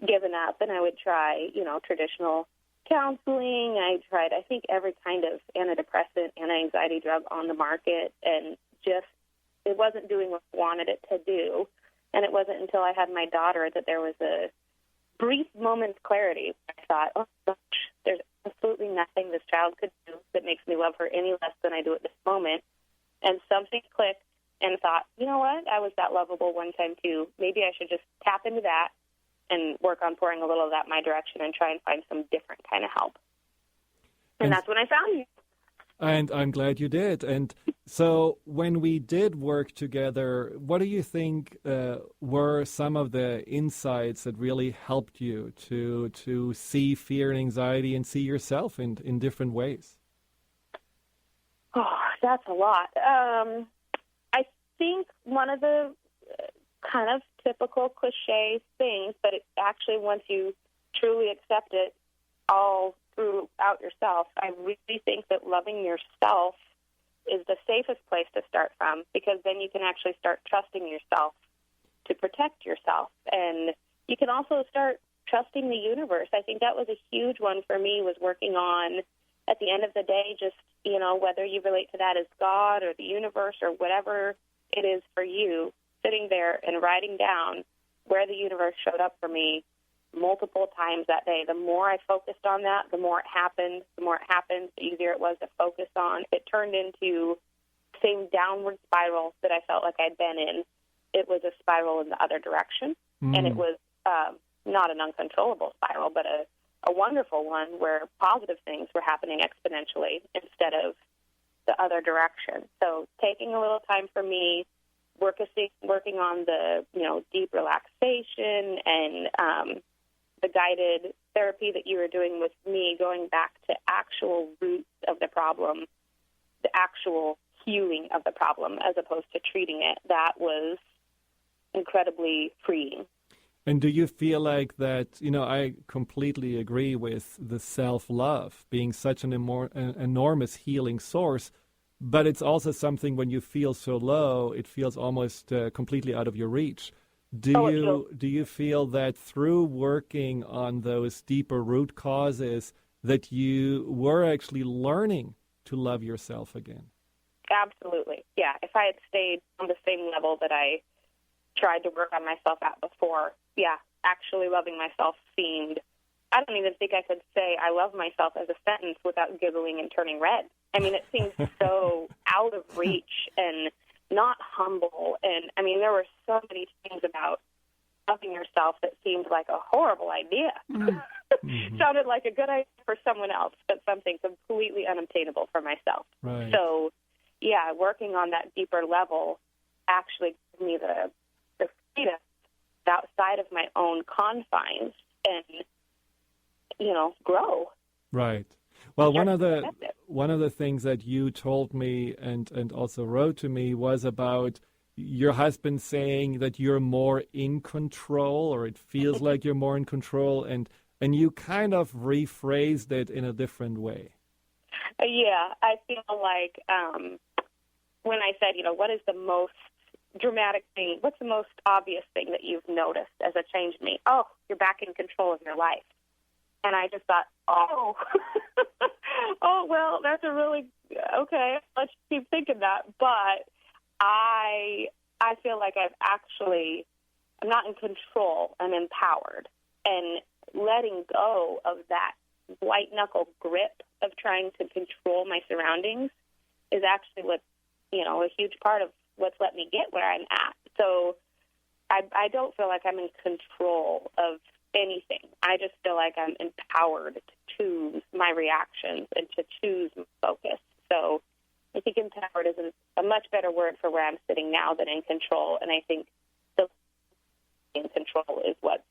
[SPEAKER 20] given up, and I would try, traditional counseling. I tried, I think, every kind of antidepressant, anti-anxiety drug on the market, and just it wasn't doing what I wanted it to do. And it wasn't until I had my daughter that there was a brief moment's clarity. I thought, oh, gosh, there's absolutely nothing this child could do that makes me love her any less than I do at this moment. And something clicked and thought, you know what? I was that lovable one time, too. Maybe I should just tap into that and work on pouring a little of that my direction and try and find some different kind of help. And that's when I found you.
[SPEAKER 4] And I'm glad you did. And so when we did work together, what do you think were some of the insights that really helped you to see fear and anxiety and see yourself in different ways?
[SPEAKER 20] Oh, that's a lot. I think one of the kind of typical cliche things, but it actually, once you truly accept it all throughout yourself, I really think that loving yourself is the safest place to start from, because then you can actually start trusting yourself to protect yourself. And you can also start trusting the universe. I think that was a huge one for me, was working on, at the end of the day, just, whether you relate to that as God or the universe or whatever it is for you, sitting there and writing down where the universe showed up for me multiple times that day. The more I focused on that, the more it happened. The more it happened, the easier it was to focus on. It turned into the same downward spiral that I felt like I'd been in. It was a spiral in the other direction, and it was not an uncontrollable spiral, but a wonderful one where positive things were happening exponentially instead of the other direction. So taking a little time for me, working on the deep relaxation and the guided therapy that you were doing with me, going back to actual roots of the problem, the actual healing of the problem as opposed to treating it, that was incredibly freeing.
[SPEAKER 4] And do you feel like that, I completely agree with the self-love being such an enormous healing source, but it's also something when you feel so low, it feels almost completely out of your reach. Do you feel that through working on those deeper root causes that you were actually learning to love yourself again?
[SPEAKER 20] Absolutely. Yeah. If I had stayed on the same level that I tried to work on myself at before, actually loving myself seemed, I don't even think I could say I love myself as a sentence without giggling and turning red. I mean, it seemed so out of reach and not humble. And, there were so many things about loving yourself that seemed like a horrible idea. Sounded like a good idea for someone else, but something completely unobtainable for myself.
[SPEAKER 4] Right.
[SPEAKER 20] So working on that deeper level actually gives me the freedom outside of my own confines and, grow.
[SPEAKER 4] Right. Well, one of the things that you told me and also wrote to me was about your husband saying that you're more in control, or it feels like you're more in control, and you kind of rephrased it in a different way.
[SPEAKER 20] Yeah, I feel like when I said, what is the most dramatic thing, what's the most obvious thing that you've noticed as a change in me? Oh, you're back in control of your life. And I just thought, oh, well, that's okay, let's keep thinking that. But I feel like I'm not in control, I'm empowered. And letting go of that white-knuckle grip of trying to control my surroundings is actually what, a huge part of what's let me get where I'm at. So I don't feel like I'm in control of anything. I just feel like I'm empowered to choose my reactions and to choose my focus. So I think empowered is a much better word for where I'm sitting now than in control, and I think the in control is what's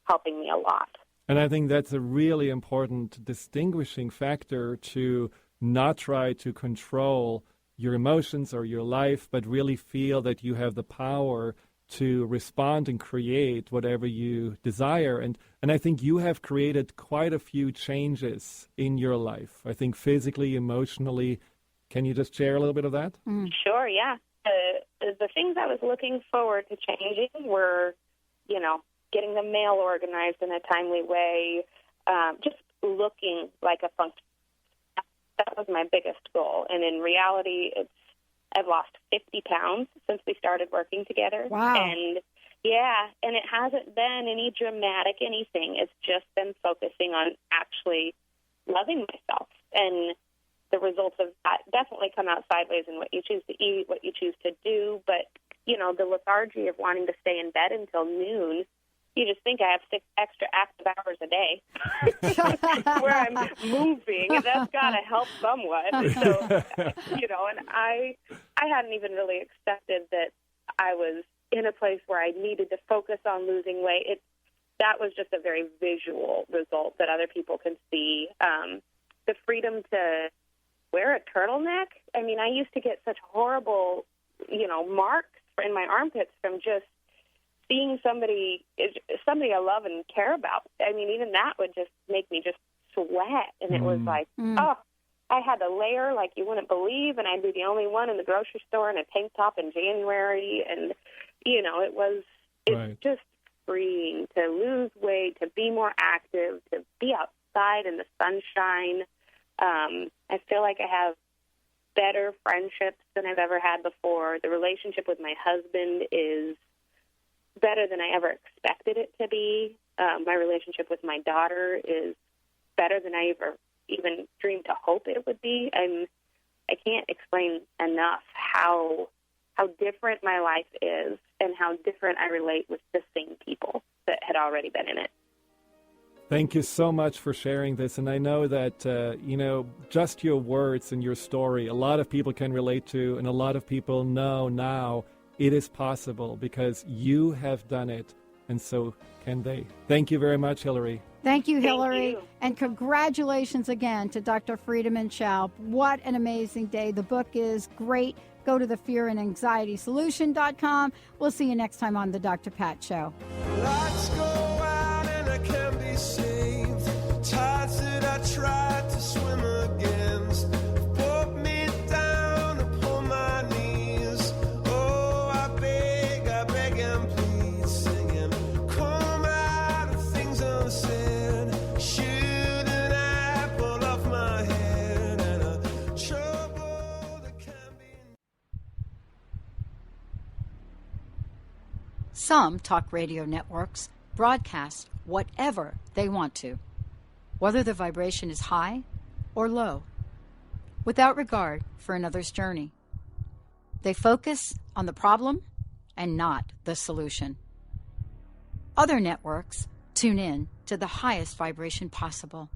[SPEAKER 20] helping me a lot.
[SPEAKER 4] And I think that's a really important distinguishing factor, to not try to control your emotions or your life, but really feel that you have the power to respond and create whatever you desire. And I think you have created quite a few changes in your life. I think physically, emotionally. Can you just share a little bit of that?
[SPEAKER 20] Sure, yeah. The things I was looking forward to changing were, getting the mail organized in a timely way, just looking like a function. That was my biggest goal. And in reality, I've lost 50 pounds since we started working together.
[SPEAKER 2] Wow.
[SPEAKER 20] And it hasn't been any dramatic anything. It's just been focusing on actually loving myself. And the results of that definitely come out sideways in what you choose to eat, what you choose to do. But, the lethargy of wanting to stay in bed until noon, you just think I have 6 extra active hours a day where I'm moving, and that's got to help somewhat. So, and I hadn't even really accepted that I was in a place where I needed to focus on losing weight. That was just a very visual result that other people can see. The freedom to wear a turtleneck. I mean, I used to get such horrible, marks in my armpits from just seeing somebody I love and care about. I mean, even that would just make me just sweat. And it was like, I had a layer like you wouldn't believe, and I'd be the only one in the grocery store in a tank top in January. And, it's just freeing to lose weight, to be more active, to be outside in the sunshine. I feel like I have better friendships than I've ever had before. The relationship with my husband is better than I ever expected it to be. My relationship with my daughter is better than I ever even dreamed to hope it would be. I can't explain enough how different my life is and how different I relate with the same people that had already been in it.
[SPEAKER 4] Thank you so much for sharing this. And I know that, just your words and your story, a lot of people can relate to, and a lot of people know now it is possible because you have done it, and so can they. Thank you very much, Hillary.
[SPEAKER 2] Thank you, Hillary.
[SPEAKER 20] Thank you.
[SPEAKER 2] And congratulations again to Dr. Friedemann Schaub. What an amazing day. The book is great. Go to the fearandanxietysolution.com. We'll see you next time on the Dr. Pat Show.
[SPEAKER 9] Lights go out and I can be saved. Tides that I tried to swim against brought me down upon my knees. Oh, I beg and plead, singing, come out of things unsaid. Shoot an apple off my head and a trouble that can be.
[SPEAKER 2] Some talk radio networks broadcast whatever they want to, whether the vibration is high or low, without regard for another's journey. They focus on the problem and not the solution. Other networks tune in to the highest vibration possible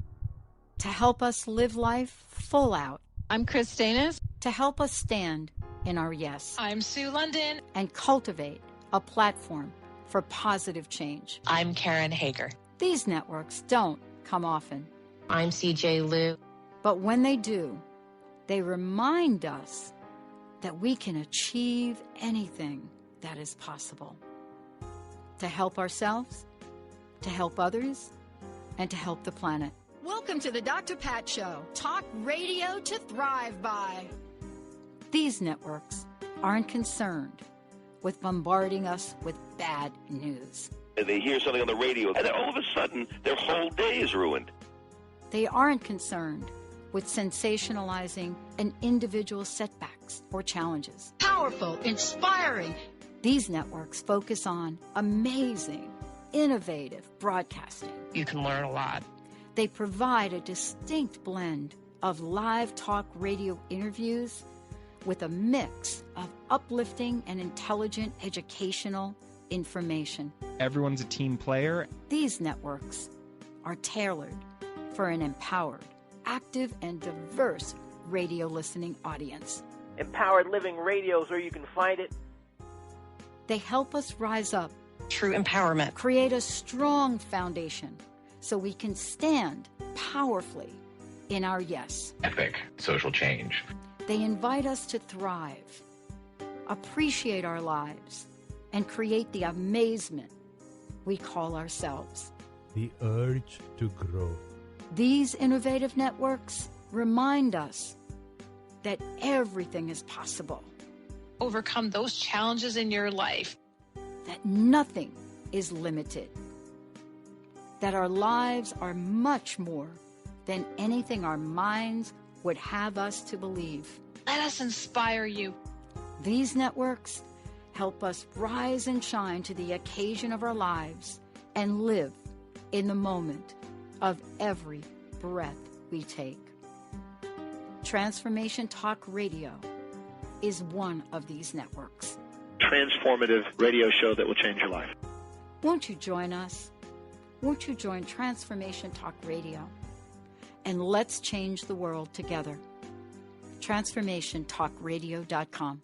[SPEAKER 2] to help us live life full out.
[SPEAKER 13] I'm Chris Danis.
[SPEAKER 2] to help us stand in our yes.
[SPEAKER 13] I'm Sue London.
[SPEAKER 2] And cultivate a platform for positive change.
[SPEAKER 14] I'm Karen Hager.
[SPEAKER 2] These networks don't come often.
[SPEAKER 14] I'm CJ Liu.
[SPEAKER 2] But when they do, they remind us that we can achieve anything that is possible. To help ourselves, to help others, and to help the planet. Welcome to the Dr. Pat Show. Talk radio to thrive by. These networks aren't concerned with bombarding us with bad news.
[SPEAKER 15] They hear something on the radio, and then all of a sudden, their whole day is ruined.
[SPEAKER 2] They aren't concerned with sensationalizing an individual's setbacks or challenges.
[SPEAKER 13] Powerful, inspiring.
[SPEAKER 2] These networks focus on amazing, innovative broadcasting.
[SPEAKER 14] You can learn a lot.
[SPEAKER 2] They provide a distinct blend of live talk radio interviews with a mix of uplifting and intelligent educational information.
[SPEAKER 21] Everyone's a team player.
[SPEAKER 2] These networks are tailored for an empowered, active, and diverse radio listening audience.
[SPEAKER 16] Empowered Living Radio is where you can find it.
[SPEAKER 2] They help us rise up.
[SPEAKER 14] True empowerment.
[SPEAKER 2] Create a strong foundation so we can stand powerfully in our yes.
[SPEAKER 18] Epic social change.
[SPEAKER 2] They invite us to thrive, appreciate our lives, and create the amazement we call ourselves.
[SPEAKER 17] The urge to grow.
[SPEAKER 2] These innovative networks remind us that everything is possible.
[SPEAKER 13] Overcome those challenges in your life.
[SPEAKER 2] That nothing is limited. That our lives are much more than anything our minds would have us to believe.
[SPEAKER 13] Let us inspire you.
[SPEAKER 2] These networks help us rise and shine to the occasion of our lives and live in the moment of every breath we take. Transformation Talk Radio is one of these networks.
[SPEAKER 3] Transformative radio show that will change your life.
[SPEAKER 2] Won't you join us? Won't you join Transformation Talk Radio? And let's change the world together. TransformationTalkRadio.com.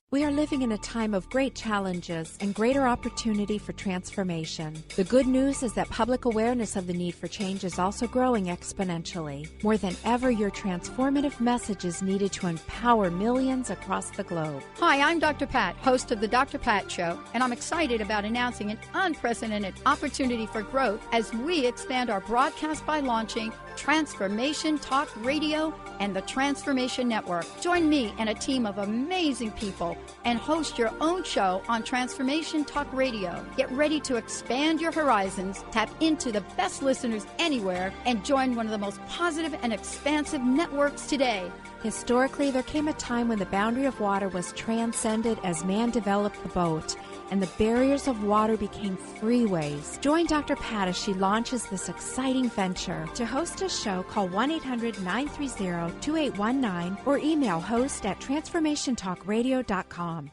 [SPEAKER 22] We are living in a time of great challenges and greater opportunity for transformation. The good news is that public awareness of the need for change is also growing exponentially. More than ever, your transformative message is needed to empower millions across the globe.
[SPEAKER 2] Hi, I'm Dr. Pat, host of the Dr. Pat Show, and I'm excited about announcing an unprecedented opportunity for growth as we expand our broadcast by launching Transformation Talk Radio and the Transformation Network. Join me and a team of amazing people and host your own show on Transformation Talk Radio. Get ready to expand your horizons, tap into the best listeners anywhere, and join one of the most positive and expansive networks today.
[SPEAKER 22] Historically, there came a time when the boundary of water was transcended as man developed the boat, and the barriers of water became freeways. Join Dr. Pat as she launches this exciting venture. To host a show, call 1-800-930-2819 or email host@transformationtalkradio.com.